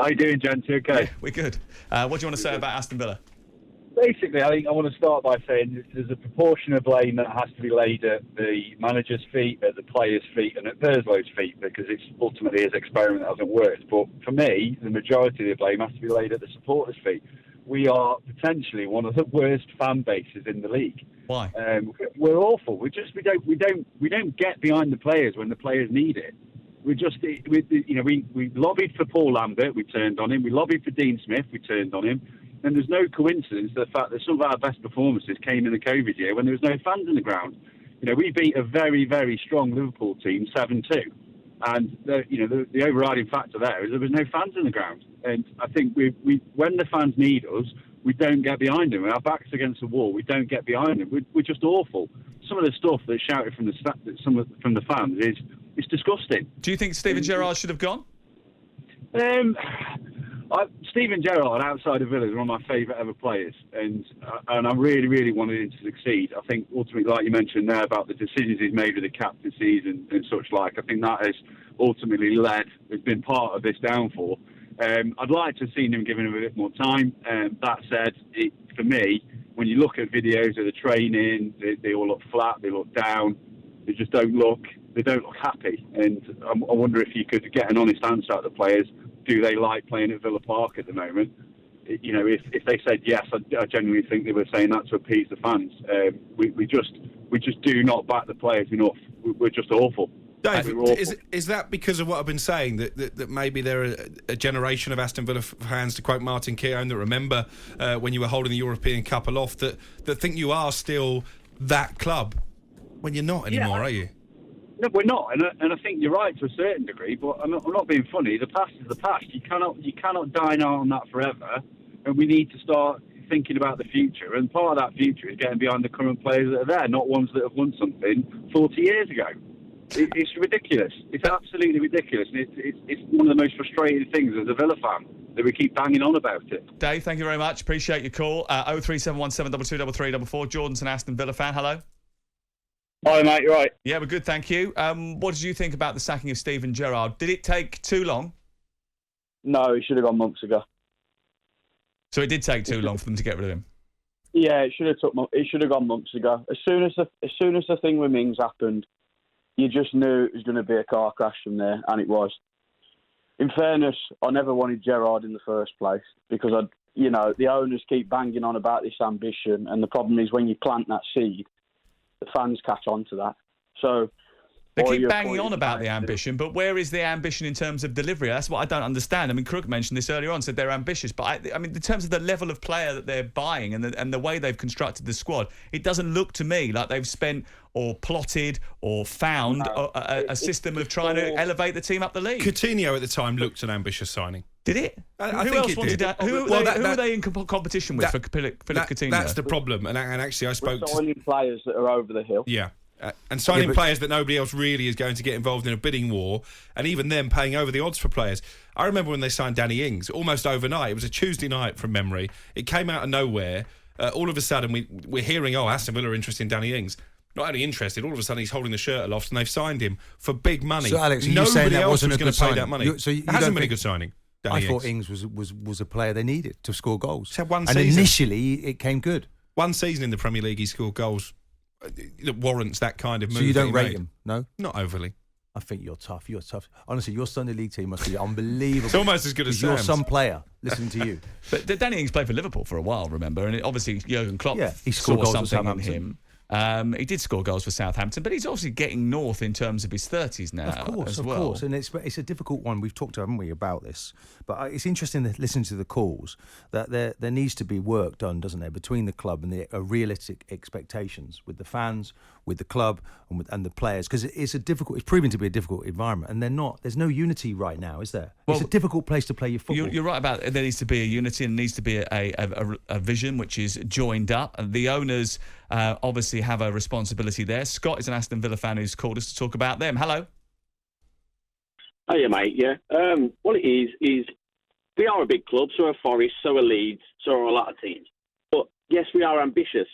How you doing, gents? You okay? Yeah, we're good. What do you want to say about Aston Villa? Basically, I think I want to start by saying there's a proportion of blame that has to be laid at the manager's feet, at the players' feet, and at Perslow's feet, because it's ultimately his experiment that hasn't worked. But for me, the majority of the blame has to be laid at the supporters' feet. We are potentially one of the worst fan bases in the league. Why? We're awful. We don't get behind the players when the players need it. We lobbied for Paul Lambert, we turned on him. We lobbied for Dean Smith, we turned on him. And there's no coincidence the fact that some of our best performances came in the COVID year when there was no fans in the ground. We beat a very, very strong Liverpool team 7-2. And the overriding factor there is there was no fans in the ground. And I think we when the fans need us, we don't get behind them. When our back's against the wall, we don't get behind them. We're just awful. Some of the stuff that's shouted from the fans is disgusting. Do you think Steven Gerrard should have gone? Steven Gerrard, outside of Villa, is one of my favourite ever players, and I really, really wanted him to succeed. I think ultimately, like you mentioned there about the decisions he's made with the captaincies and such like, I think that has ultimately has been part of this downfall. I'd like to have seen him given him a bit more time. That said, for me, when you look at videos of the training, they all look flat, they look down, they don't look happy. And I wonder if you could get an honest answer out of the players. Do they like playing at Villa Park at the moment? If they said yes, I genuinely think they were saying that to appease the fans. We just do not back the players enough. We're just awful. Dave, is that because of what I've been saying, that maybe there are a generation of Aston Villa fans, to quote Martin Keown, that remember when you were holding the European Cup aloft, that think you are still that club when you're not anymore, are you? No, we're not, and I think you're right to a certain degree. But I'm not being funny. The past is the past. You cannot dine out on that forever, and we need to start thinking about the future. And part of that future is getting behind the current players that are there, not ones that have won something 40 years ago. It's ridiculous. It's absolutely ridiculous, and it's one of the most frustrating things as a Villa fan that we keep banging on about it. Dave, thank you very much. Appreciate your call. 03717223333. Jordan's an Aston Villa fan. Hello. Hi, mate, you're right. Yeah, we're good, thank you. What did you think about the sacking of Steven Gerrard? Did it take too long? No, it should have gone months ago. So it did take too long for them to get rid of him? Yeah, it should have gone months ago. As soon as the thing with Mings happened, you just knew it was going to be a car crash from there, and it was. In fairness, I never wanted Gerrard in the first place because the owners keep banging on about this ambition, and the problem is when you plant that seed, the fans catch on to that. So they keep banging on about the ambition, but where is the ambition in terms of delivery? That's what I don't understand. I mean, Crook mentioned this earlier on, said they're ambitious, but I mean, in terms of the level of player that they're buying and the way they've constructed the squad, it doesn't look to me like they've spent or plotted or found a system of trying to elevate the team up the league. Coutinho at the time looked an ambitious signing. Did it? I who think else it wanted did. that? Who are they in competition with for Philip Coutinho? That's the problem. And actually, I spoke to signing players that are over the hill. Yeah. And signing players that nobody else really is going to get involved in a bidding war, and even them paying over the odds for players. I remember when they signed Danny Ings, almost overnight. It was a Tuesday night from memory. It came out of nowhere. All of a sudden, we're hearing, Aston Villa are interested in Danny Ings. Not only interested, all of a sudden he's holding the shirt aloft, and they've signed him for big money. So, Alex, are you nobody saying that else wasn't was a going good to pay signing? that money. It hasn't been a good signing. I thought Ings was a player they needed to score goals. Had one and season. Initially, it came good. One season in the Premier League, he scored goals that warrants that kind of move. So you don't rate him? No? Not overly. I think you're tough. You're tough. Honestly, your Sunday League team must be unbelievable. It's almost as good as Sam's. Sam's. You're some player listening to you. But Danny Ings played for Liverpool for a while, remember? And obviously Jurgen Klopp he scored saw goals something in him. He did score goals for Southampton, but he's obviously getting north in terms of his 30s now. Of course. And it's a difficult one. We've talked, haven't we, about this? But it's interesting to listen to the calls that there needs to be work done, doesn't there, between the club and the realistic expectations with the fans, with the club, and the players, because it's proving to be a difficult environment, and there's no unity right now, is there? Well, it's a difficult place to play your football. You're right about there needs to be a unity and needs to be a vision which is joined up, and the owners obviously have a responsibility there. Scott is an Aston Villa fan who's called us to talk about them. Hello. Hiya, mate. Yeah. What it is we are a big club, so are Forest, so are Leeds, so are a lot of teams. But yes, we are ambitious,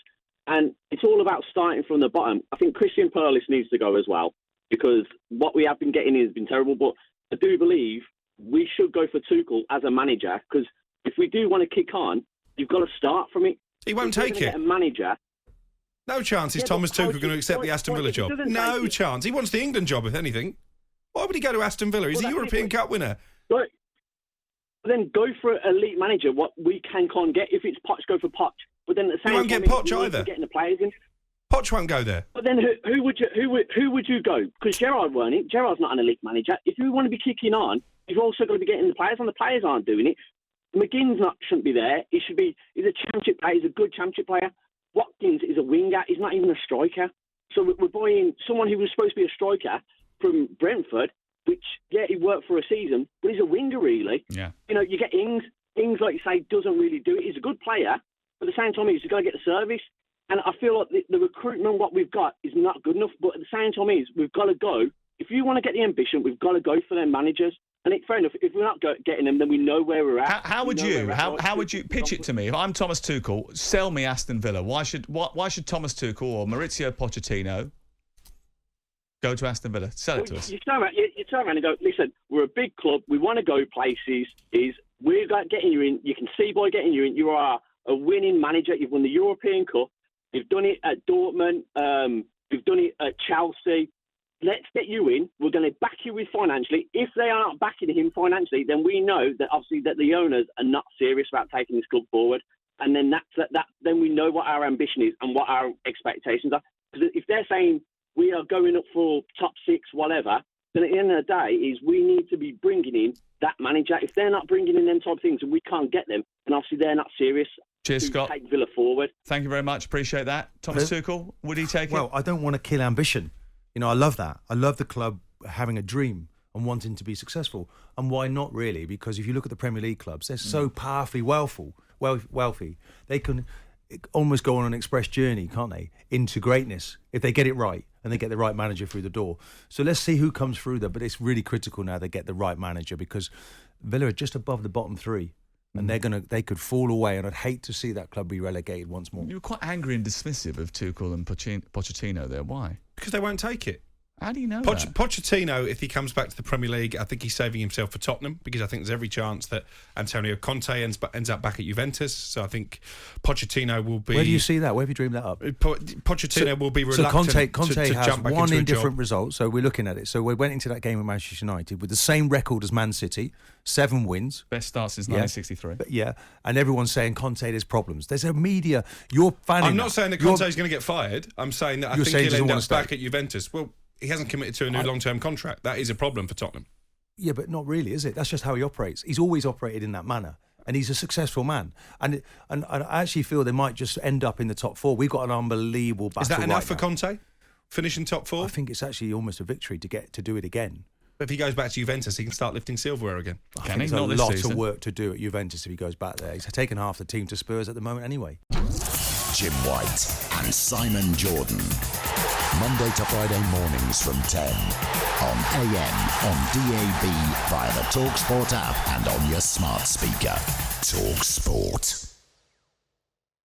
and it's all about starting from the bottom. I think Christian Perlis needs to go as well, because what we have been getting has been terrible. But I do believe we should go for Tuchel as a manager, because if we do want to kick on, you've got to start from it. He won't take it. A manager. No chance is Thomas Tuchel going to accept the Aston Villa job. No chance. He wants the England job, if anything. Why would he go to Aston Villa? He's a European Cup winner. Right. Then go for an elite manager. What we can't get. If it's Poch, go for Poch. But then at the same you won't time, get Poch either. Getting the players in. Poch won't go there. But then who would you go? Because Gerrard weren't it. Gerrard's not an elite manager. If you want to be kicking on, you've also got to be getting the players on. The players aren't doing it. McGinn's shouldn't be there. He's a championship player. He's a good championship player. Watkins is a winger. He's not even a striker. So we're buying someone who was supposed to be a striker from Brentford, which, he worked for a season, but he's a winger, really. Yeah. You get Ings. Ings, like you say, doesn't really do it. He's a good player, but at the same time, he's got to get the service. And I feel like the recruitment, what we've got, is not good enough. But at the same time, we've got to go. If you want to get the ambition, we've got to go for their managers. And fair enough, if we're not getting them, then we know where we're at. How would you pitch it to me? If I'm Thomas Tuchel, sell me Aston Villa. Why should Thomas Tuchel or Maurizio Pochettino go to Aston Villa? Sell it to us. You turn around and go, listen, we're a big club. We want to go places. We're getting you in. You can see by getting you in, you are a winning manager. You've won the European Cup. You've done it at Dortmund. You've done it at Chelsea. Let's get you in. We're going to back you with financially. If they are not backing him financially, then we know that obviously that the owners are not serious about taking this club forward. And then then we know what our ambition is and what our expectations are. Because if they're saying we are going up for top 6, whatever, then at the end of the day is we need to be bringing in that manager. If they're not bringing in them type of things and we can't get them, and obviously they're not serious. Cheers, Scott. Take Villa forward. Thank you very much. Appreciate that. Thomas Tuchel, would he take it? Well, I don't want to kill ambition. I love that. I love the club having a dream and wanting to be successful. And why not, really? Because if you look at the Premier League clubs, they're so powerfully wealthy. They can almost go on an express journey, can't they, into greatness if they get it right and they get the right manager through the door. So let's see who comes through there. But it's really critical now they get the right manager, because Villa are just above the bottom 3. And they could fall away, and I'd hate to see that club be relegated once more. You were quite angry and dismissive of Tuchel and Pochettino there. Why? Because they won't take it. How do you know that? Pochettino, if he comes back to the Premier League, I think he's saving himself for Tottenham, because I think there's every chance that Antonio Conte ends up back at Juventus. So I think Pochettino will be... Where do you see that? Where have you dreamed that up? Pochettino will be reluctant so Conte to has jump back one into a indifferent job. result. So we're looking at it. So we went into that game with Manchester United with the same record as Man City, 7 wins. Best start since 1963. Yeah, and everyone's saying Conte, there's problems. There's a media... You're fanning I'm not saying that Conte's going to get fired. I'm saying that I think he'll end up back at Juventus. Well, he hasn't committed to a new long-term contract. That is a problem for Tottenham. Yeah, but not really, is it? That's just how he operates. He's always operated in that manner, and he's a successful man. And I actually feel they might just end up in the top 4. We've got an unbelievable battle. Is that enough for now. Conte? Finishing top 4? I think it's actually almost a victory to do it again. But if he goes back to Juventus, he can start lifting silverware again. I think there's a lot of work to do at Juventus if he goes back there. He's taken half the team to Spurs at the moment anyway. Jim White and Simon Jordan. Monday to Friday mornings from 10 on AM, on DAB, via the talkSPORT app and on your smart speaker. talkSPORT.